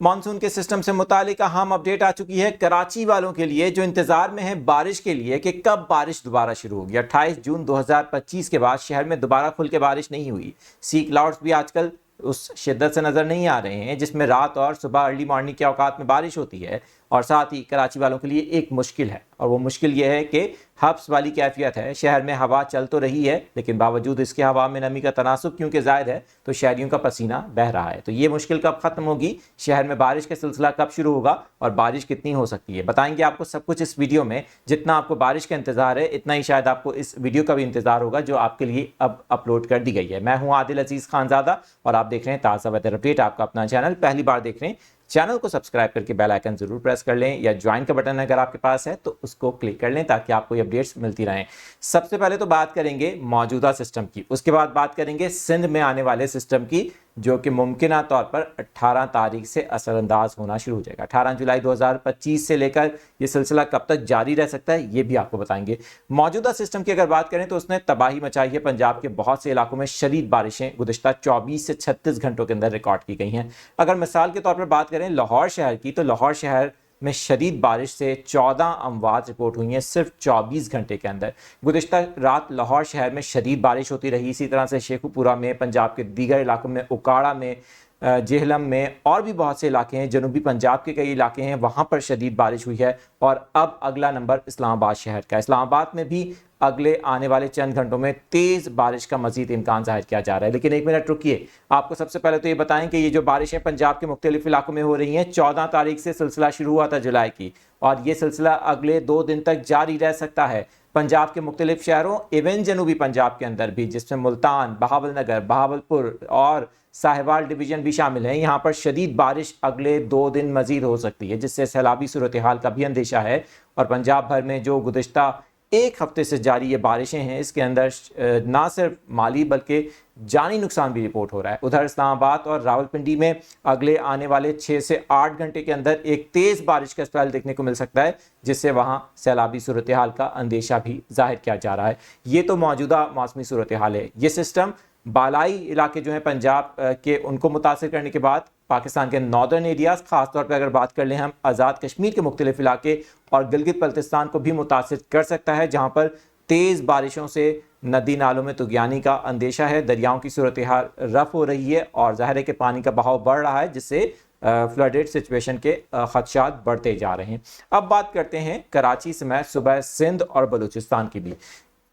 Monsoon के system से मुतालिक अहम अपडेट आ चुकी है कराची वालों के लिए, जो इंतजार में है बारिश के लिए कि कब बारिश दोबारा शुरू होगी। 28 जून 2025 के बाद शहर में दोबारा खुल के बारिश नहीं हुई। सी क्लाउड्स भी आजकल उस शिद्दत से नजर नहीं आ रहे हैं जिसमें रात और सुबह अर्ली मॉर्निंग के औकात में बारिश होती है। और साथ ही कराची वालों के लिए एक मुश्किल है, और वो मुश्किल ये है कि हब्स वाली कैफियत है। शहर में हवा चल तो रही है, लेकिन बावजूद इसके हवा में नमी का तनासुब क्योंकि ज़ायद है, तो शहरियों का पसीना बह रहा है। तो ये मुश्किल कब खत्म होगी, शहर में बारिश का सिलसिला कब शुरू होगा और बारिश कितनी हो सकती है, बताएंगे आपको सब कुछ इस वीडियो में। जितना आपको बारिश का इंतजार है, इतना ही शायद आपको इस वीडियो का भी इंतजार होगा जो आपके लिए अब अपलोड कर दी गई है। मैं हूं आदिल अजीज खानजादा और आप देख रहे हैं ताज़ा वेदर अपडेट, आपका अपना चैनल। पहली बार देख रहे हैं, चैनल को सब्सक्राइब करके बेल आइकन जरूर प्रेस कर लें, या ज्वाइन का बटन अगर आपके पास है तो उसको क्लिक कर लें ताकि आपको ये अपडेट्स मिलती रहें। सबसे पहले तो बात करेंगे मौजूदा सिस्टम की, उसके बाद बात करेंगे सिंध में आने वाले सिस्टम की, जो कि मुमकिना तौर पर 18 तारीख से असरअंदाज होना शुरू हो जाएगा। 18 जुलाई 2025 से लेकर ये सिलसिला कब तक जारी रह सकता है ये भी आपको बताएंगे। मौजूदा सिस्टम की अगर बात करें तो उसने तबाही मचाई है। पंजाब के बहुत से इलाकों में शदीद बारिशें गुज़िश्ता 24 से 36 घंटों के अंदर रिकॉर्ड की गई हैं। अगर मिसाल के तौर पर बात करें लाहौर शहर की, तो लाहौर शहर में शदीद बारिश से 14 अमवात रिपोर्ट हुई हैं सिर्फ 24 घंटे के अंदर। गुज़िश्ता रात लाहौर शहर में शदीद बारिश होती रही। इसी तरह से शेखुपुरा में, पंजाब के दीगर इलाकों में, उकाड़ा में, जेहलम में और भी बहुत से इलाके हैं, जनूबी पंजाब के कई इलाके हैं, वहाँ पर शदीद बारिश हुई है। और अब अगला नंबर इस्लामाबाद शहर का। इस्लामाबाद में भी अगले आने वाले चंद घंटों में तेज़ बारिश का मजीद इम्कान जाहिर किया जा रहा है। लेकिन एक मिनट रुकिए, आपको सबसे पहले तो ये बताएं कि ये जो बारिशें पंजाब के मुख्तलिफ इलाकों में हो रही हैं, 14 तारीख से सिलसिला शुरू हुआ था जुलाई की, और ये सिलसिला अगले 2 दिन तक जारी रह सकता है। पंजाब के मुख्तलिफ शहरों, इवन जनूबी पंजाब के अंदर भी, जिसमें मुल्तान, बहावलनगर, बहावलपुर और साहिवाल डिवीजन भी शामिल हैं, यहाँ पर शदीद बारिश अगले 2 दिन मजीद हो सकती है, जिससे सैलाबी सूरत हाल का भी अंदेशा है। और पंजाब भर में जो गुज़िश्ता एक हफ्ते से जारी ये बारिशें हैं, इसके अंदर ना सिर्फ माली बल्कि जानी नुकसान भी रिपोर्ट हो रहा है। उधर इस्लामाबाद और रावलपिंडी में अगले आने वाले 6 से 8 घंटे के अंदर एक तेज़ बारिश का स्पेल देखने को मिल सकता है, जिससे वहाँ सैलाबी सूरत हाल का अंदेशा भी जाहिर किया जा रहा है। ये तो मौजूदा मौसमी सूरत हाल है। ये सिस्टम बालाई इलाके जो हैं पंजाब के, उनको मुतासिर करने के बाद पाकिस्तान के नॉर्दर्न एरियाज, खासतौर पर अगर बात कर लें हम आज़ाद कश्मीर के मुख्तलिफ इलाके और गिलगित बल्तिस्तान को भी मुतासिर कर सकता है, जहाँ पर तेज़ बारिशों से नदी नालों में तुगयानी का अंदेशा है। दरियाओं की सूरत हाल रफ हो रही है और ज़ाहिर है कि पानी का बहाव बढ़ रहा है, जिससे फ्लडेड सिचुएशन के खदशात बढ़ते जा रहे हैं। अब बात करते हैं कराची समेत सुबह सिंध और बलूचिस्तान की भी।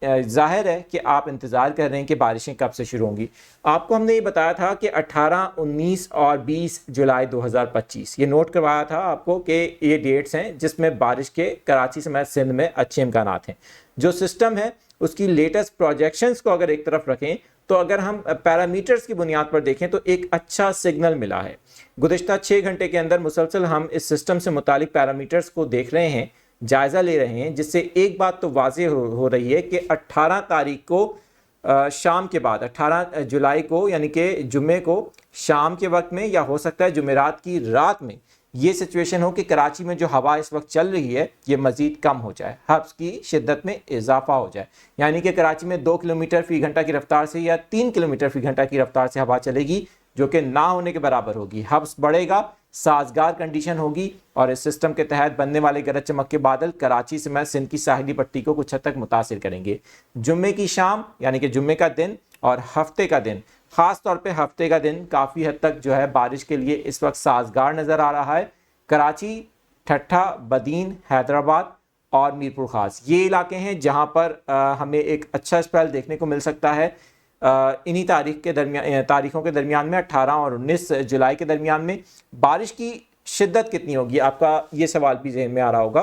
जाहिर है कि आप इंतज़ार कर रहे हैं कि बारिशें कब से शुरू होंगी। आपको हमने ये बताया था कि 18, 19 और 20 जुलाई 2025 ये नोट करवाया था आपको कि ये डेट्स हैं जिसमें बारिश के कराची समेत सिंध में अच्छे इम्कानात हैं। जो सिस्टम है उसकी लेटेस्ट प्रोजेक्शंस को अगर एक तरफ रखें, तो अगर हम पैरामीटर्स की बुनियाद पर देखें तो एक अच्छा सिग्नल मिला है। गुज़िश्ता 6 घंटे के अंदर मुसलसल हम इस सिस्टम से मुतालिक पैरामीटर्स को देख रहे हैं, जायज़ा ले रहे हैं, जिससे एक बात तो वाज़ेह हो रही है कि 18 तारीख को शाम के बाद, 18 जुलाई को यानी कि जुम्मे को शाम के वक्त में, या हो सकता है जुमेरात की रात में, ये सिचुएशन हो कि कराची में जो हवा इस वक्त चल रही है ये मज़ीद कम हो जाए, हब्स की शिद्दत में इजाफा हो जाए। यानी कि कराची में 2 किलोमीटर फ़ी घंटा की रफ्तार से या 3 किलोमीटर फ़ी घंटा की रफ्तार से हवा चलेगी, जो कि ना होने के बराबर होगी। हब्स बढ़ेगा, साजगार कंडीशन होगी, और इस सिस्टम के तहत बनने वाले गरज चमक के बादल कराची समेत सिंध की साहिली पट्टी को कुछ हद तक मुतासिर करेंगे। जुम्मे की शाम यानी कि जुम्मे का दिन और हफ्ते का दिन, ख़ास तौर पे हफ्ते का दिन काफ़ी हद तक जो है बारिश के लिए इस वक्त साजगार नज़र आ रहा है। कराची, ठट्ठा, बदीन, हैदराबाद और मीरपुर ख़ास ये इलाके हैं जहाँ पर हमें एक अच्छा स्पेल देखने को मिल सकता है। इन्हीं तारीखों के दरमियान में 18 और 19 जुलाई के दरमियान में बारिश की शिद्दत कितनी होगी, आपका ये सवाल भी जहन में आ रहा होगा।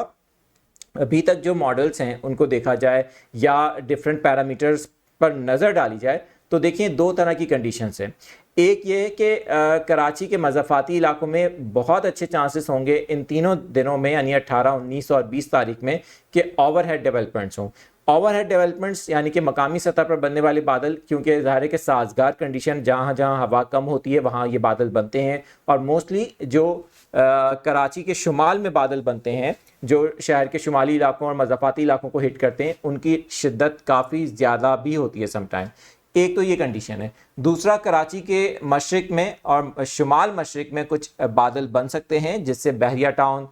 अभी तक जो मॉडल्स हैं उनको देखा जाए या डिफरेंट पैरामीटर्स पर नज़र डाली जाए तो देखिए 2 तरह की कंडीशंस हैं। एक ये है कि कराची के मज़ाफ़ाती इलाकों में बहुत अच्छे चांसेस होंगे इन तीनों दिनों में, यानी 18, 19 और 20 तारीख में, कि ओवरहेड डेवलपमेंट्स हों। ओवरहेड डेवलपमेंट्स यानी कि मकामी सतह पर बनने वाले बादल, क्योंकि ज़ाहिर है कि साजगार कंडीशन जहाँ जहाँ हवा कम होती है वहाँ ये बादल बनते हैं, और मोस्टली जो कराची के शुमाल में बादल बनते हैं, जो शहर के शुमाली इलाकों और मज़ाफ़ाती इलाकों को हिट करते हैं, उनकी शिद्दत काफ़ी ज़्यादा भी होती है समटाइम। एक तो ये कंडीशन है। दूसरा, कराची के मशरिक में और शुमाल मशरिक में कुछ बादल बन सकते हैं, जिससे बहरिया टाउन,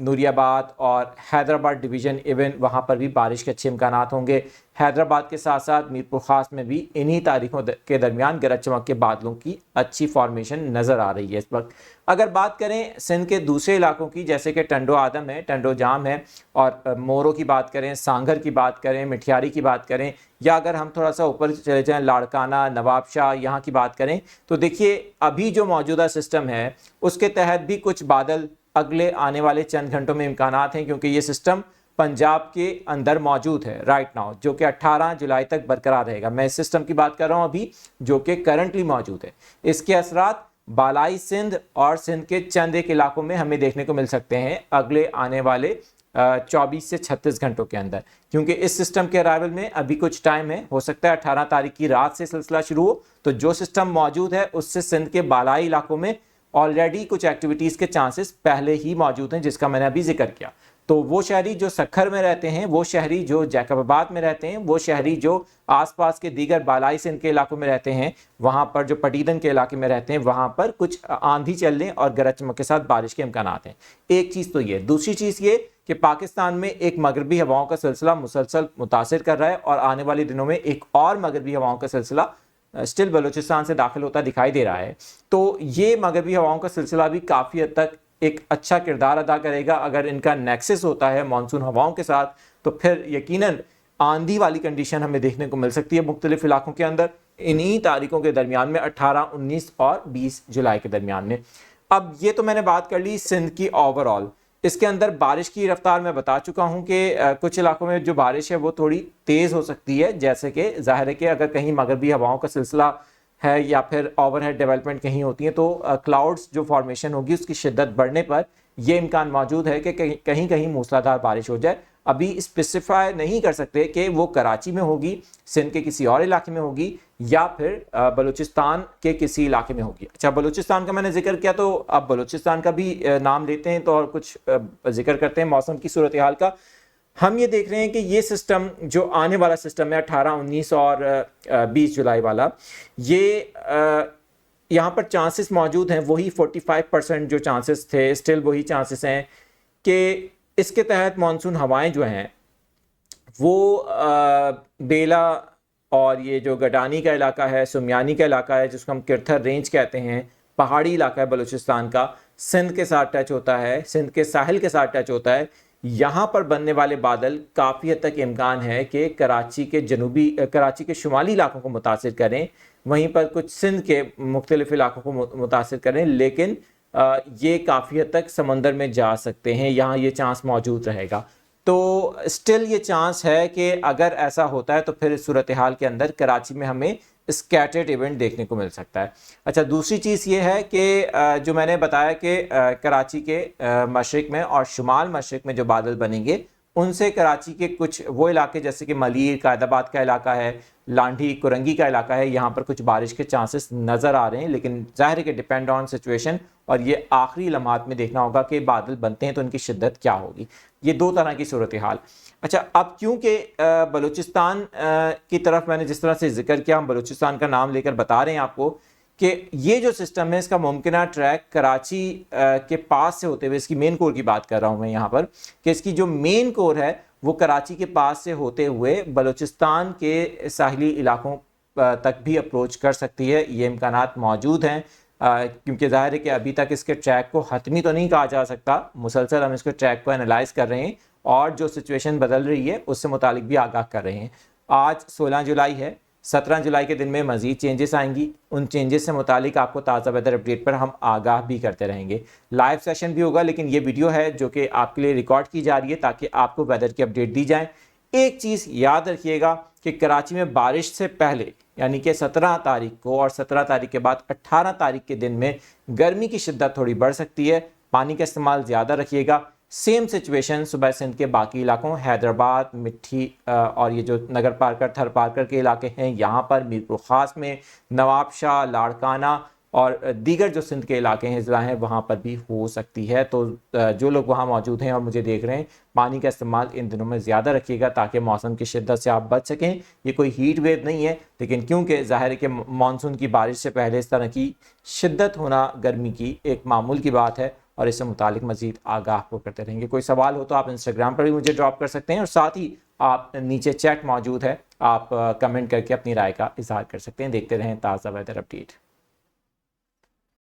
नूरियाबाद और हैदराबाद डिवीज़न इवन वहाँ पर भी बारिश के अच्छे इम्कानात होंगे। हैदराबाद के साथ साथ मीरपुर ख़ास में भी इन्हीं तारीखों के दरमियान गरज चमक के बादलों की अच्छी फॉर्मेशन नज़र आ रही है इस वक्त। अगर बात करें सिंध के दूसरे इलाकों की, जैसे कि टंडो आदम है, टंडो जाम है, और मोरो की बात करें, सांगर की बात करें, मिठियारी की बात करें, या अगर हम थोड़ा सा ऊपर चले जाएँ लाड़काना, नवाबशाह, यहाँ की बात करें, तो देखिए अभी जो मौजूदा सिस्टम है उसके तहत भी कुछ बादल अगले आने वाले चंद घंटों में इम्कानात हैं, क्योंकि ये सिस्टम पंजाब के अंदर मौजूद है राइट नाउ, जो कि 18 जुलाई तक बरकरार रहेगा। मैं इस सिस्टम की बात कर रहा हूं अभी, जो कि करंटली मौजूद है। इसके असरात बालाई सिंध और सिंध के चंद एक इलाकों में हमें देखने को मिल सकते हैं अगले आने वाले 24 से 36 घंटों के अंदर, क्योंकि इस सिस्टम के अराइवल में अभी कुछ टाइम है। हो सकता है 18 तारीख की रात से सिलसिला शुरू हो, तो जो सिस्टम मौजूद है उससे सिंध के बालाई इलाकों में ऑलरेडी कुछ एक्टिविटीज़ के चांसेस पहले ही मौजूद हैं, जिसका मैंने अभी जिक्र किया। तो वो शहरी जो सखर में रहते हैं, वो शहरी जो जैकबाबाद में रहते हैं, वो शहरी जो आसपास के दीगर बालाई सिंध के इलाकों में रहते हैं, वहाँ पर जो पटीदन के इलाके में रहते हैं, वहाँ पर कुछ आंधी चलने और गरज चमक के साथ बारिश के इम्कानात हैं। एक चीज़ तो ये। दूसरी चीज़ ये कि पाकिस्तान में एक मगरबी हवाओं का सिलसिला मुसलसल मुतासिर कर रहा है, और आने वाले दिनों में एक और मगरबी हवाओं का सिलसिला स्टिल बलूचिस्तान से दाखिल होता दिखाई दे रहा है। तो ये मगरबी हवाओं का सिलसिला भी काफ़ी हद तक एक अच्छा किरदार अदा करेगा। अगर इनका नेक्सस होता है मानसून हवाओं के साथ, तो फिर यकीनन आंधी वाली कंडीशन हमें देखने को मिल सकती है मुख्तलिफ इलाकों के अंदर इन्हीं तारीखों के दरमियान में, 18, 19 और 20 जुलाई के दरमियान में। अब ये तो मैंने बात कर ली सिंध की ओवरऑल। इसके अंदर बारिश की रफ्तार मैं बता चुका हूं कि कुछ इलाकों में जो बारिश है वो थोड़ी तेज़ हो सकती है, जैसे कि जाहिर है कि अगर कहीं मगरबी हवाओं का सिलसिला है या फिर ओवरहेड डेवलपमेंट कहीं होती है, तो क्लाउड्स जो फॉर्मेशन होगी उसकी शिद्दत बढ़ने पर यह इम्कान मौजूद है कि कहीं कहीं मूसलाधार बारिश हो जाए। अभी स्पेसिफाई नहीं कर सकते कि वो कराची में होगी, सिंध के किसी और इलाके में होगी, या फिर बलूचिस्तान के किसी इलाके में होगी। अच्छा, बलूचिस्तान का मैंने जिक्र किया, तो अब बलूचिस्तान का भी नाम लेते हैं, तो और कुछ जिक्र करते हैं मौसम की सूरत हाल का। हम ये देख रहे हैं कि ये सिस्टम जो आने वाला सिस्टम है 18, 19 और 20 जुलाई वाला, ये यहाँ पर चांसेस मौजूद हैं वही 45% जो चांसेस थे, स्टिल वही चांसेस हैं कि इसके तहत मानसून हवाएं जो हैं वो बेला और ये जो गडानी का इलाका है, सुमियानी का इलाका है, जिसको हम किरथर रेंज कहते हैं, पहाड़ी इलाका है बलूचिस्तान का, सिंध के साथ टच होता है, सिंध के साहिल के साथ टच होता है। यहाँ पर बनने वाले बादल काफ़ी हद तक इम्कान है कि कराची के शुमाली इलाकों को मुतासिर करें, वहीं पर कुछ सिंध के मुख्तलिफ इलाकों को मुतासिर करें, लेकिन ये काफ़ी हद तक समंदर में जा सकते हैं, यहाँ ये चांस मौजूद रहेगा। तो स्टिल ये चांस है कि अगर ऐसा होता है तो फिर इस सूरत हाल के अंदर कराची में हमें स्कैटर्ड इवेंट देखने को मिल सकता है। अच्छा, दूसरी चीज़ ये है कि जो मैंने बताया कि कराची के मशरिक में और शुमाल मशरिक में जो बादल बनेंगे, उनसे कराची के कुछ वो इलाके जैसे कि मलीर, कायदाबाद का इलाका है, लांढी, कुरंगी का इलाका है, यहाँ पर कुछ बारिश के चांसेस नज़र आ रहे हैं, लेकिन जाहिर है कि डिपेंड ऑन सिचुएशन, और ये आखिरी लम्हात में देखना होगा कि बादल बनते हैं तो उनकी शिद्दत क्या होगी। ये दो तरह की सूरत हाल। अच्छा, अब क्योंकि बलूचिस्तान की तरफ मैंने जिस तरह से जिक्र किया, हम बलूचिस्तान का नाम लेकर बता रहे हैं आपको कि ये जो सिस्टम है इसका मुमकिना ट्रैक कराची के पास से होते हुए, इसकी मेन कोर की बात कर रहा हूँ मैं यहाँ पर, कि इसकी जो मेन कोर है वो कराची के पास से होते हुए बलूचिस्तान के साहिली इलाकों तक भी अप्रोच कर सकती है। ये इम्कानात मौजूद हैं, क्योंकि जाहिर है कि अभी तक इसके ट्रैक को हतमी तो नहीं कहा जा सकता, मुसलसल हम इसके ट्रैक को एनालाइज कर रहे हैं और जो सिचुएशन बदल रही है उससे मुतालिक भी आगाह कर रहे हैं। आज 16 जुलाई है, 17 जुलाई के दिन में मज़ीद चेंजेस आएंगी, उन चेंजेस से मुतालिक आपको ताज़ा वेदर अपडेट पर हम आगाह भी करते रहेंगे। लाइव सेशन भी होगा, लेकिन ये वीडियो है जो कि आपके लिए रिकॉर्ड की जा रही है ताकि आपको वेदर की अपडेट दी जाए। एक चीज़ याद रखिएगा कि कराची में बारिश से पहले यानी कि 17 तारीख को और 17 तारीख के बाद 18 तारीख के दिन में गर्मी की शिद्दत थोड़ी बढ़ सकती है, पानी का इस्तेमाल ज़्यादा रखिएगा। सेम सिचुएशन सुबह सिंध के बाकी इलाकों, हैदराबाद, मिट्टी और ये जो नगर पार्कर, थर पार्कर के इलाके हैं, यहाँ पर मीरपुर ख़ास में, नवाबशाह, लाड़काना और दीगर जो सिंध के इलाके हैं, ज़िला हैं, वहाँ पर भी हो सकती है। तो जो लोग वहाँ मौजूद हैं और मुझे देख रहे हैं, पानी का इस्तेमाल इन दिनों में ज़्यादा रखिएगा ताकि मौसम की शिद्दत से आप बच सकें। ये कोई हीट वेव नहीं है, लेकिन क्योंकि ज़ाहिर है कि मानसून की बारिश से पहले इस तरह की शिद्दत होना गर्मी की एक मामूल की बात है और इससे मुतालिक मज़ीद आगाह को करते रहेंगे। कोई सवाल हो तो आप इंस्टाग्राम पर भी मुझे ड्रॉप कर सकते हैं और साथ ही आप नीचे चैट मौजूद है, आप कमेंट करके अपनी राय का इजहार कर सकते हैं। देखते रहें ताज़ा वेदर अपडेट।